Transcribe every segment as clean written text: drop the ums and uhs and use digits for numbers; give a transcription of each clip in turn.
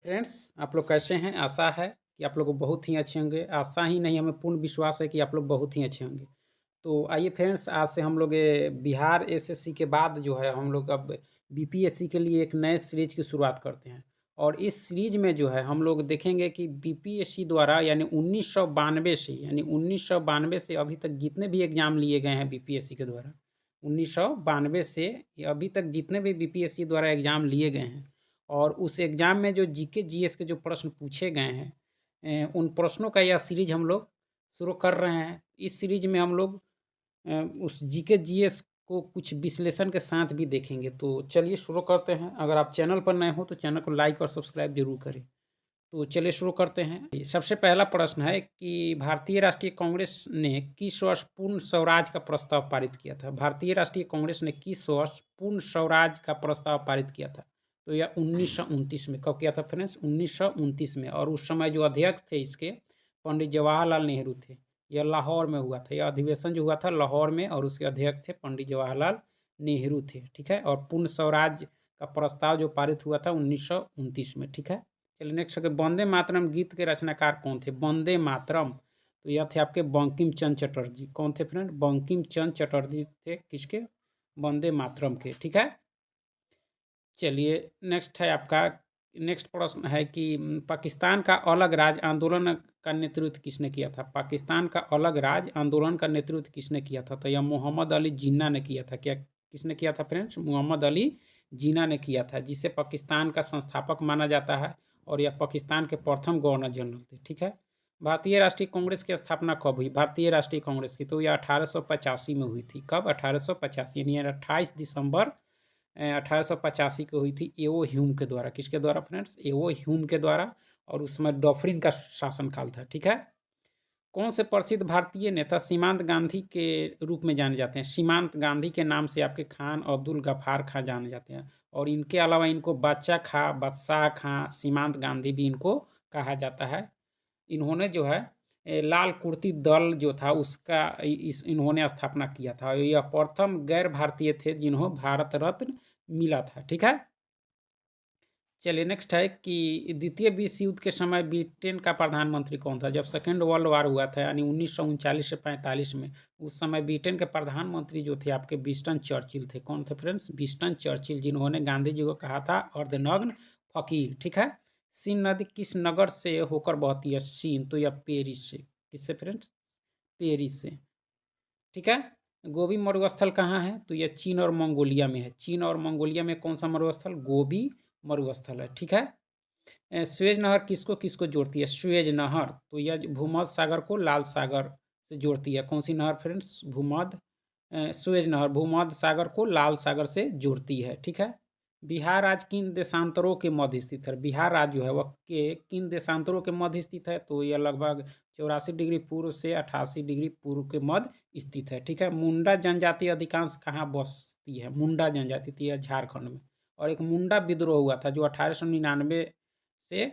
Friends, आप लोग कैसे हैं? आशा है कि आप लोग बहुत ही अच्छे होंगे। आशा ही नहीं, हमें पूर्ण विश्वास है कि आप लोग बहुत ही अच्छे होंगे। तो आइए फ्रेंड्स, आज से हम लोग बिहार एसएससी के बाद जो है हम लोग अब बीपीएससी के लिए एक नए सीरीज की शुरुआत करते हैं। और इस सीरीज में जो है हम लोग देखेंगे कि बीपीएससी द्वारा यानी 1992 से अभी तक जितने भी एग्ज़ाम लिए गए हैं बीपीएससी के द्वारा, 1992 से अभी तक जितने भी बीपीएससी द्वारा एग्ज़ाम लिए गए हैं और उस एग्ज़ाम में जो जीके जीएस के जो प्रश्न पूछे गए हैं, उन प्रश्नों का यह सीरीज हम लोग शुरू कर रहे हैं। इस सीरीज में हम लोग उस जीके जीएस को कुछ विश्लेषण के साथ भी देखेंगे। तो चलिए शुरू करते हैं। अगर आप चैनल पर नए हो तो चैनल को लाइक और सब्सक्राइब जरूर करें। तो चलिए शुरू करते हैं। सबसे पहला प्रश्न है कि भारतीय राष्ट्रीय कांग्रेस ने किस वर्ष पूर्ण स्वराज का प्रस्ताव पारित किया था? भारतीय राष्ट्रीय कांग्रेस ने किस वर्ष पूर्ण स्वराज का प्रस्ताव पारित किया था? तो यह 1929 में। कब किया था फ्रेंड्स? 1929 में। और उस समय जो अध्यक्ष थे इसके, पंडित जवाहरलाल नेहरू थे। यह लाहौर में हुआ था। यह अधिवेशन जो हुआ था लाहौर में, और उसके अध्यक्ष थे पंडित जवाहरलाल नेहरू थे। ठीक है। और पूर्ण स्वराज का प्रस्ताव जो पारित हुआ था 1929 में। ठीक है। चलिए नेक्स्ट है, वंदे मातरम गीत के रचनाकार कौन थे? वंदे मातरम, तो यह थे आपके बंकिम चंद्र चटर्जी। कौन थे फ्रेंड? बंकिम चंद्र चटर्जी थे। किसके? वंदे मातरम के। ठीक है। चलिए नेक्स्ट है आपका, नेक्स्ट प्रश्न है कि पाकिस्तान का अलग राज्य आंदोलन का नेतृत्व किसने किया था? पाकिस्तान का अलग राज्य आंदोलन का नेतृत्व किसने किया था? तो यह मोहम्मद अली जिन्ना ने किया था। क्या किसने किया था फ्रेंड्स? मोहम्मद अली जिन्ना ने किया था, जिसे पाकिस्तान का संस्थापक माना जाता है और यह पाकिस्तान के प्रथम गवर्नर जनरल थे। ठीक है। भारतीय राष्ट्रीय कांग्रेस की स्थापना कब हुई? भारतीय राष्ट्रीय कांग्रेस की, तो यह 1885 में हुई थी। कब? 1885, यानी 28 दिसंबर 1885 को हुई थी एओ ह्यूम के द्वारा। किसके द्वारा फ्रेंड्स? एओ ह्यूम के द्वारा। और उसमें डॉफरिन का शासनकाल था। ठीक है। कौन से प्रसिद्ध भारतीय नेता सीमांत गांधी के रूप में जाने जाते हैं? सीमांत गांधी के नाम से आपके खान अब्दुल गफ्फार खां जाने जाते हैं। और इनके अलावा इनको बादशाह खां, बादशाह खां, सीमांत गांधी भी इनको कहा जाता है। इन्होंने जो है लाल कुर्ती दल जो था उसका इस इन्होंने स्थापना किया था। यह प्रथम गैर भारतीय थे जिन्हों भारत रत्न मिला था। ठीक है। चलिए नेक्स्ट है कि द्वितीय विश्व युद्ध के समय ब्रिटेन का प्रधानमंत्री कौन था? जब सेकेंड वर्ल्ड वार हुआ था यानी 1939 से 45 में, उस समय ब्रिटेन के प्रधानमंत्री जो थे आपके विंस्टन चर्चिल थे। कौन थे फ्रेंड्स? विंस्टन चर्चिल, जिन्होंने गांधी जी को कहा था अर्धनग्न फकीर। ठीक है। सीन नदी किस नगर से होकर बहती है? सीन, तो यह पेरिस से। किससे फ्रेंड्स? पेरिस से। ठीक है। गोबी मरुस्थल कहाँ है? तो यह चीन और मंगोलिया में है। चीन और मंगोलिया में कौन सा मरुस्थल? गोबी मरुस्थल है। ठीक है। स्वेज नहर किसको किसको जोड़ती है? स्वेज नहर, तो यह भूमध्य सागर को लाल सागर से जोड़ती है। कौन सी नहर फ्रेंड्स? स्वेज नहर भूमध्य सागर को लाल सागर से जोड़ती है। ठीक है। बिहार राज्य किन देशांतरों के मध्य स्थित है? बिहार राज्य जो है वह के किन देशांतरों के मध्य स्थित है? तो यह लगभग 84 डिग्री पूर्व से 88 डिग्री पूर्व के मध्य स्थित है। ठीक है। मुंडा जनजाति अधिकांश कहाँ बसती है? मुंडा जनजाति, तो यह झारखंड में। और एक मुंडा विद्रोह हुआ था जो 1899 से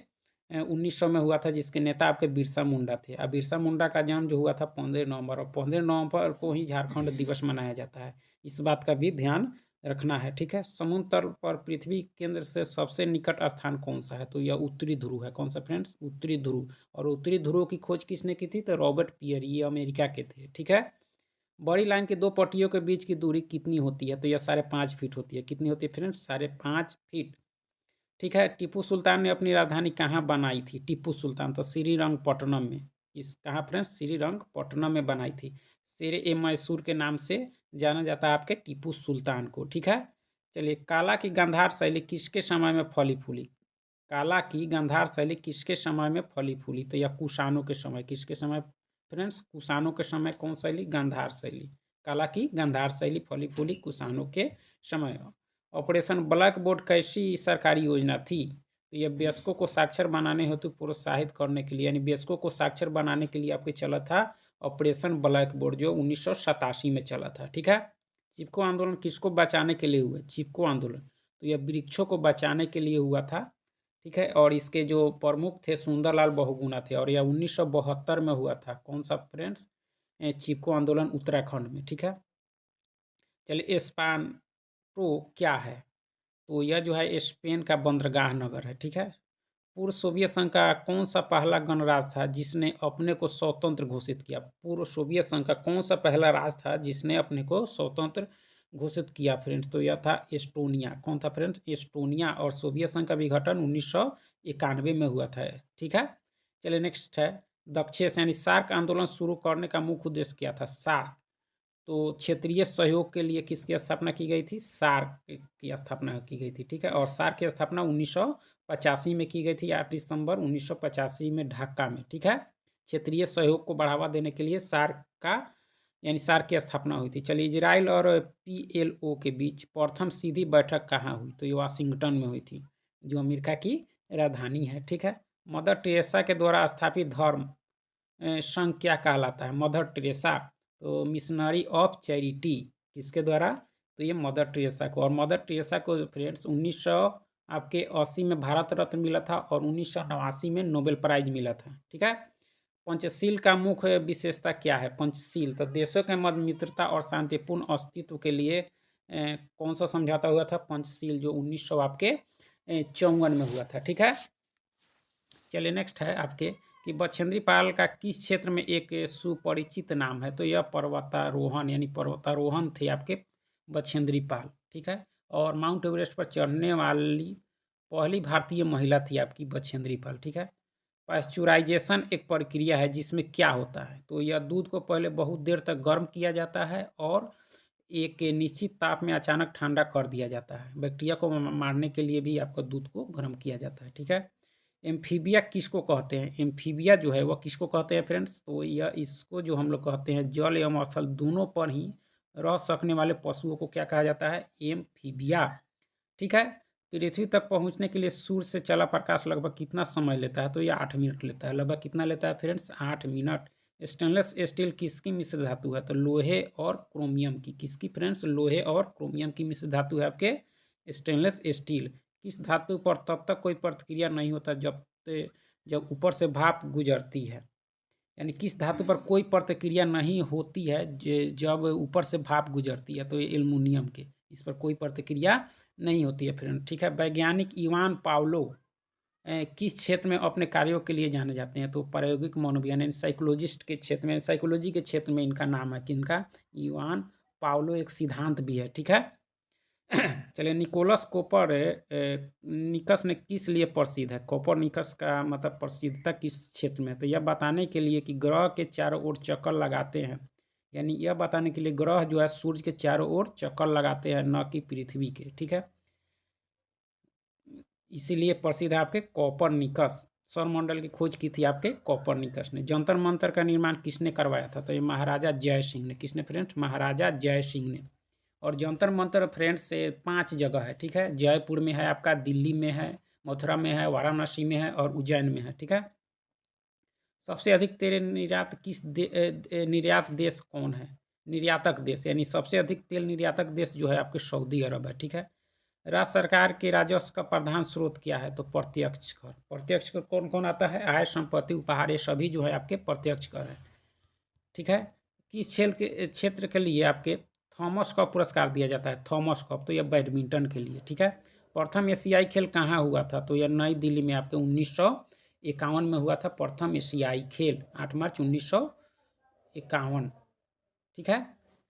1900 में हुआ था, जिसके नेता आपके बिरसा मुंडा थे। अब बिरसा मुंडा का जन्म जो हुआ था 15 नवंबर, और 15 नवंबर को ही झारखंड दिवस मनाया जाता है। इस बात का भी ध्यान रखना है। ठीक है। समुद्र तल पर पृथ्वी केंद्र से सबसे निकट स्थान कौन सा है? तो यह उत्तरी ध्रुव है। कौन सा फ्रेंड्स? उत्तरी ध्रुव। और उत्तरी ध्रुव की खोज किसने की थी? तो रॉबर्ट पियर, ये अमेरिका के थे। ठीक है। बड़ी लाइन की दो पट्टियों के बीच की दूरी कितनी होती है? तो यह 5.5 फीट होती है। कितनी होती है फ्रेंड्स? 5.5 फीट। ठीक है। टीपू सुल्तान ने अपनी राजधानी कहाँ बनाई थी? टीपू सुल्तान तो श्रीरंगपट्टनम में। इस कहाँ फ्रेंड्स? श्रीरंगपट्टनम में बनाई थी। शेरे ए मैसूर के नाम से जाना जाता है आपके टीपू सुल्तान को। ठीक है। चलिए, काला की गांधार शैली किसके समय में फली फूली? काला की गांधार शैली किसके समय में फली फूली? तो यह कुषाणों के समय। किसके समय फ्रेंड्स? कुषाणों के समय। कौन शैली? गांधार शैली। काला की गांधार शैली फली फूली कुषाणों के समय। ऑपरेशन ब्लैक बोर्ड कैसी सरकारी योजना थी? तो यह वयस्कों को साक्षर बनाने हेतु प्रोत्साहित करने के लिए, यानी वयस्कों को साक्षर बनाने के लिए आपके चला था ऑपरेशन ब्लैक बोर्ड, जो 1987 में चला था। ठीक है। चिपको आंदोलन किसको बचाने के लिए हुआ? चिपको आंदोलन, तो यह वृक्षों को बचाने के लिए हुआ था। ठीक है। और इसके जो प्रमुख थे सुंदरलाल बहुगुणा थे, और यह 1972 में हुआ था। कौन सा फ्रेंड्स? चिपको आंदोलन उत्तराखंड में। ठीक है। चलिए, एस्पांटो क्या है? तो यह जो है स्पेन का बंदरगाह नगर है। ठीक है। पूर्व सोवियत संघ का कौन सा पहला गणराज्य था जिसने अपने को स्वतंत्र घोषित किया? पूर्व सोवियत संघ का कौन सा पहला राज्य था जिसने अपने को स्वतंत्र घोषित किया फ्रेंड्स? तो यह था एस्टोनिया। कौन था फ्रेंड्स? एस्टोनिया। और सोवियत संघ का विघटन 1991 में हुआ था। ठीक है, चलिए नेक्स्ट है दक्षेस यानी सार्क आंदोलन शुरू करने का मुख्य उद्देश्य क्या था? सार्क। तो क्षेत्रीय सहयोग के लिए किसकी स्थापना की गई थी? सार्क की स्थापना की गई थी। ठीक है, और सार्क की स्थापना 1985 में की गई थी, 8 दिसंबर 1985 में ढाका में। ठीक है, क्षेत्रीय सहयोग को बढ़ावा देने के लिए सार्क का यानी सार्क की स्थापना हुई थी। चलिए, इजराइल और PLO के बीच प्रथम सीधी बैठक कहाँ हुई? तो ये वाशिंगटन में हुई थी, जो अमेरिका की राजधानी है। ठीक है, मदर टेरेसा के द्वारा स्थापित धर्म संघ क्या कहलाता है? Mother Teresa. तो मिशनरी ऑफ चैरिटी किसके द्वारा? तो ये मदर टेरेसा को। और मदर टेरेसा को फ्रेंड्स 1980 में भारत रत्न मिला था और 1989 में नोबेल प्राइज मिला था। ठीक है, पंचशील का मुख्य विशेषता क्या है? पंचशील तो देशों के मध्य मित्रता और शांतिपूर्ण अस्तित्व के लिए कौन सा समझौता हुआ था? पंचशील, जो 1900 आपके 54 में हुआ था। ठीक है, चलिए नेक्स्ट है आपके कि बछेंद्री पाल का किस क्षेत्र में एक सुपरिचित नाम है? तो यह पर्वतारोहण यानी पर्वतारोहण थे आपके बछेंद्री पाल। ठीक है, और माउंट एवरेस्ट पर चढ़ने वाली पहली भारतीय महिला थी आपकी बछेंद्री पाल। ठीक है, पाश्चुराइजेशन एक प्रक्रिया है जिसमें क्या होता है? तो यह दूध को पहले बहुत देर तक गर्म किया जाता है और एक निश्चित ताप में अचानक ठंडा कर दिया जाता है। बैक्टीरिया को मारने के लिए भी आपका दूध को गर्म किया जाता है। ठीक है, एम्फीबिया किसको कहते हैं? एम्फीबिया जो है वह किसको कहते हैं फ्रेंड्स? तो यह इसको जो हम लोग कहते हैं जल एवं स्थल दोनों पर ही रह सकने वाले पशुओं को क्या कहा जाता है? एम्फीबिया। ठीक है, पृथ्वी तक पहुंचने के लिए सूर्य से चला प्रकाश लगभग कितना समय लेता है? तो यह 8 मिनट लेता है। लगभग कितना लेता है फ्रेंड्स? 8 मिनट। स्टेनलेस स्टील किसकी मिश्र धातु है? तो लोहे और क्रोमियम की। किसकी फ्रेंड्स? लोहे और क्रोमियम की मिश्र धातु है आपके स्टेनलेस स्टील। किस धातु पर तब तक कोई प्रतिक्रिया नहीं होता जब ऊपर से भाप गुजरती है? यानी किस धातु पर कोई प्रतिक्रिया नहीं होती है जब ऊपर से भाप गुजरती है? तो ये एल्युमिनियम के, इस पर कोई प्रतिक्रिया नहीं होती है फ्रेंड। ठीक है, वैज्ञानिक इवान पावलो किस क्षेत्र में अपने कार्यों के लिए जाने जाते हैं? तो प्रायोगिक मनोविज्ञान यानी साइकोलॉजिस्ट के क्षेत्र में, साइकोलॉजी के क्षेत्र में इनका नाम है। किनका? Ivan Pavlov. एक सिद्धांत भी है। ठीक है, चलिए, निकोलस कोपरनिकस ने किस लिए प्रसिद्ध है? कोपरनिकस का मतलब प्रसिद्धता किस क्षेत्र में? तो यह बताने के लिए कि ग्रह के चारों ओर चक्कर लगाते हैं, यानी यह बताने के लिए ग्रह जो है सूर्य के चारों ओर चक्कर लगाते हैं, न कि पृथ्वी के। ठीक है, इसीलिए प्रसिद्ध है आपके कोपरनिकस। सौरमंडल की खोज की थी आपके कोपरनिकस ने। जंतर मंतर का निर्माण किसने करवाया था? तो ये महाराजा जय सिंह ने। किसने फ्रेंड्स? महाराजा जय सिंह ने। और जंतर मंतर फ्रेंड्स से 5 जगह है। ठीक है, जयपुर में है आपका, दिल्ली में है, मथुरा में है, वाराणसी में है और उज्जैन में है। ठीक है, सबसे अधिक तेल निर्यात निर्यात देश कौन है? निर्यातक देश यानी सबसे अधिक तेल निर्यातक देश जो है आपके सऊदी अरब है। ठीक है, राज्य सरकार के राजस्व का प्रधान स्रोत क्या है? तो प्रत्यक्ष कर। प्रत्यक्ष कर कौन कौन आता है? आय, संपत्ति, उपहार, ये सभी जो है आपके प्रत्यक्ष कर है। ठीक है, किस क्षेत्र के लिए आपके थॉमस कप पुरस्कार दिया जाता है? थॉमस कप, तो यह बैडमिंटन के लिए। ठीक है, प्रथम एशियाई खेल कहाँ हुआ था? तो यह नई दिल्ली में आपके 1951 में हुआ था प्रथम एशियाई खेल, 8 मार्च 1951। ठीक है,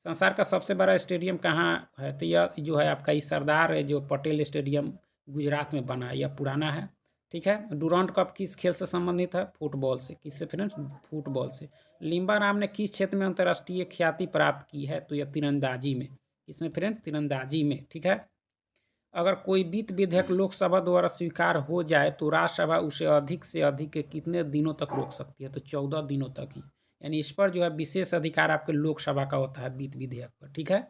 संसार का सबसे बड़ा स्टेडियम कहाँ है? तो यह जो है आपका ये सरदार है जो पटेल स्टेडियम गुजरात में बना है, यह पुराना है। ठीक है, डुरांड कप किस खेल से संबंधित है? फुटबॉल से। किससे फ्रेंड्स? फुटबॉल से। लिम्बा राम ने किस क्षेत्र में अंतर्राष्ट्रीय ख्याति प्राप्त की है? तो यह तीरंदाजी में। किसमें फ्रेंड्स? तीरंदाजी में। ठीक है, अगर कोई वित्त विधेयक लोकसभा द्वारा स्वीकार हो जाए तो राज्यसभा उसे अधिक से अधिक कितने दिनों तक रोक सकती है? तो 14 दिनों तक ही। यानी इस पर जो है विशेष अधिकार आपके लोकसभा का होता है वित्त विधेयक पर। ठीक है,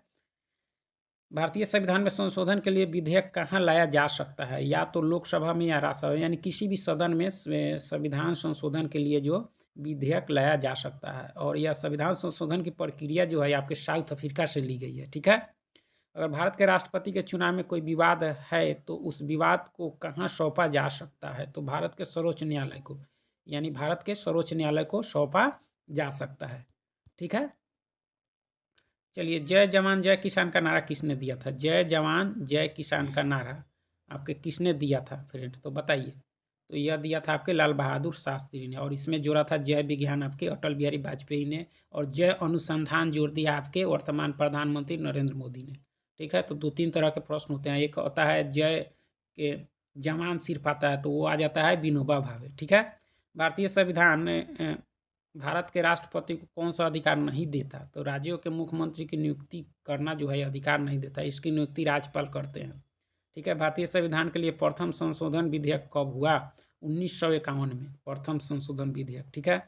भारतीय संविधान में संशोधन के लिए विधेयक कहाँ लाया जा सकता है? या तो लोकसभा में या राज्यसभा, यानी किसी भी सदन में संविधान संशोधन के लिए जो विधेयक लाया जा सकता है। और यह संविधान संशोधन की प्रक्रिया जो है आपके साउथ अफ्रीका से ली गई है। ठीक है, अगर भारत के राष्ट्रपति के चुनाव में कोई विवाद है तो उस विवाद को कहाँ सौंपा जा सकता है? तो भारत के सर्वोच्च न्यायालय को, यानी भारत के सर्वोच्च न्यायालय को सौंपा जा सकता है। ठीक है, चलिए, जय जवान जय किसान का नारा किसने दिया था? जय जवान जय किसान का नारा आपके किसने दिया था फ्रेंड्स? तो बताइए। तो यह दिया था आपके लाल बहादुर शास्त्री ने, और इसमें जोड़ा था जय विज्ञान आपके अटल बिहारी वाजपेयी ने, और जय अनुसंधान जोड़ दिया आपके वर्तमान प्रधानमंत्री नरेंद्र मोदी ने। ठीक है, तो 2-3 तरह के प्रश्न होते हैं। एक होता है जय के जवान सिर्फ आता है, तो वो आ जाता है विनोबा भावे। ठीक है, भारतीय संविधान भारत के राष्ट्रपति को कौन सा अधिकार नहीं देता? तो राज्यों के मुख्यमंत्री की नियुक्ति करना जो है अधिकार नहीं देता, इसकी नियुक्ति राज्यपाल करते हैं। ठीक है, भारतीय संविधान के लिए प्रथम संशोधन विधेयक कब हुआ? 1951 में प्रथम संशोधन विधेयक। ठीक है,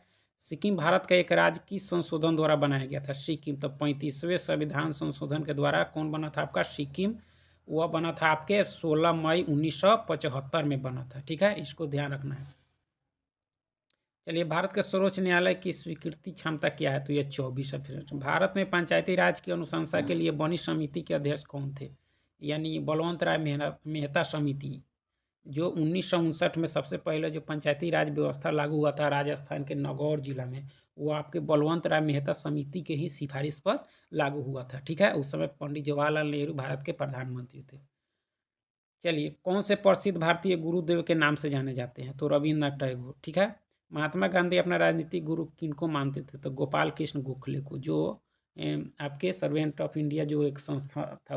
सिक्किम भारत का एक राज्य किस संशोधन द्वारा बनाया गया था? सिक्किम। तो 35वें संविधान संशोधन के द्वारा कौन बना था आपका? सिक्किम। वह बना था आपके 16 मई 1975 में बना था। ठीक है, इसको ध्यान रखना है। चलिए, भारत के सर्वोच्च न्यायालय की स्वीकृति क्षमता क्या है? तो यह 24 है। फिर भारत में पंचायती राज की अनुशंसा के लिए बनी समिति के अध्यक्ष कौन थे? यानी बलवंत राय मेहता समिति, जो 1959 में सबसे पहले जो पंचायती राज व्यवस्था लागू हुआ था राजस्थान के नागौर जिला में, वो आपके बलवंत राय मेहता समिति के ही सिफारिश पर लागू हुआ था। ठीक है, उस समय पंडित जवाहरलाल नेहरू भारत के प्रधानमंत्री थे। चलिए, कौन से प्रसिद्ध भारतीय गुरुदेव के नाम से जाने जाते हैं? तो रविन्द्रनाथ टैगोर। ठीक है, महात्मा गांधी अपना राजनीतिक गुरु किनको मानते थे? तो गोपाल कृष्ण गोखले को, जो आपके सर्वेंट ऑफ इंडिया जो एक संस्था था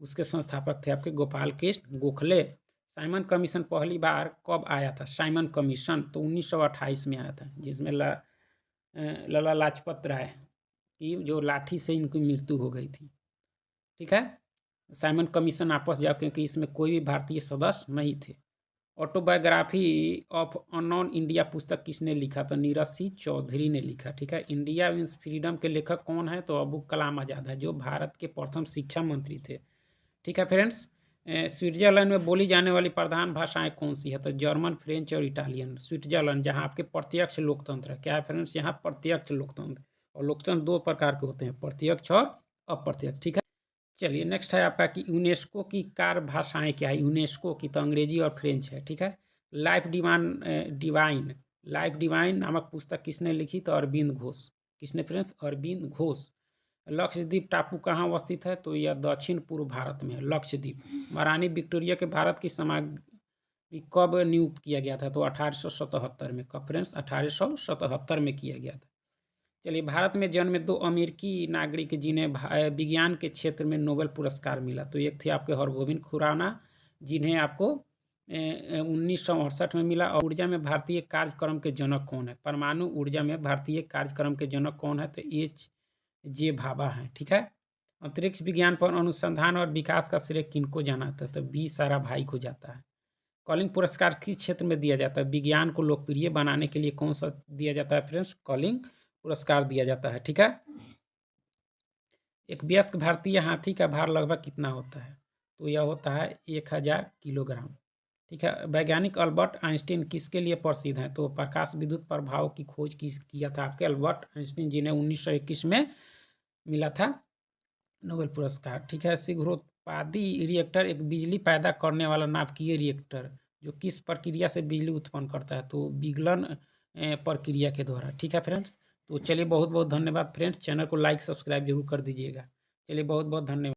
उसके संस्थापक थे आपके गोपाल कृष्ण गोखले। साइमन कमीशन पहली बार कब आया था? साइमन कमीशन तो 1928 में आया था, जिसमें लाला लाजपत राय की जो लाठी से इनकी मृत्यु हो गई थी। ठीक है, साइमन कमीशन आपस जाओ, क्योंकि इसमें कोई भी भारतीय सदस्य नहीं थे। ऑटोबायोग्राफी ऑफ अननोन इंडिया पुस्तक किसने लिखा? तो नीरज सिंह चौधरी ने लिखा। ठीक है, इंडिया मीन्स फ्रीडम के लेखक कौन है? तो अबुल कलाम आज़ाद है, जो भारत के प्रथम शिक्षा मंत्री थे। ठीक है फ्रेंड्स, स्विट्जरलैंड में बोली जाने वाली प्रधान भाषाएं कौन सी है? तो जर्मन, फ्रेंच और इटालियन। स्विट्जरलैंड, जहाँ आपके प्रत्यक्ष लोकतंत्र है। क्या है फ्रेंड्स? यहाँ प्रत्यक्ष लोकतंत्र, और लोकतंत्र 2 प्रकार के होते हैं, प्रत्यक्ष और अप्रत्यक्ष। ठीक है, चलिए नेक्स्ट है आपका कि यूनेस्को की कार्य भाषाएं क्या है? यूनेस्को की तो अंग्रेजी और फ्रेंच है। ठीक है, लाइफ डिवाइन नामक पुस्तक किसने लिखी? तो अरविंद घोष। किसने फ्रेंड्स? अरविंद घोष। लक्षद्वीप टापू कहाँ अवस्थित है? तो यह दक्षिण पूर्व भारत में है, लक्षद्वीप। महारानी विक्टोरिया के भारत की समाधि कब नियुक्त किया गया था? तो 1877 में। कब फ्रेंड्स? 1877 में किया गया था। चलिए, भारत में जन्मे 2 अमेरिकी नागरिक जिन्हें विज्ञान के क्षेत्र में नोबेल पुरस्कार मिला। तो एक थे आपके हरगोविंद खुराना, जिन्हें आपको 1968 में मिला। और ऊर्जा में भारतीय कार्यक्रम के जनक कौन है? परमाणु ऊर्जा में भारतीय कार्यक्रम के जनक कौन है? तो H.J. भाभा हैं। ठीक है, अंतरिक्ष विज्ञान पर अनुसंधान और विकास का श्रेय किनको जाना जाता है? तो बी साराभाई को जाता है। कॉलिंग पुरस्कार किस क्षेत्र में दिया जाता है? विज्ञान को लोकप्रिय बनाने के लिए कौन सा दिया जाता है फ्रेंड्स? कॉलिंग पुरस्कार दिया जाता है। ठीक है, एक वयस्क भारतीय हाथी का भार लगभग कितना होता है? तो यह होता है 1000 किलोग्राम। ठीक है, वैज्ञानिक अल्बर्ट आइंस्टीन किसके लिए प्रसिद्ध हैं? तो प्रकाश विद्युत प्रभाव की खोज किया था आपके अल्बर्ट आइंस्टीन, जिन्हें 1921 में मिला था नोबेल पुरस्कार। ठीक है, शीघ्रोत्पादी रिएक्टर एक बिजली पैदा करने वाला नाभिकीय रिएक्टर जो किस प्रक्रिया से बिजली उत्पन्न करता है? तो विगलन प्रक्रिया के द्वारा। ठीक है फ्रेंड्स, तो चलिए बहुत बहुत धन्यवाद फ्रेंड्स, चैनल को लाइक सब्सक्राइब जरूर कर दीजिएगा। चलिए बहुत बहुत धन्यवाद।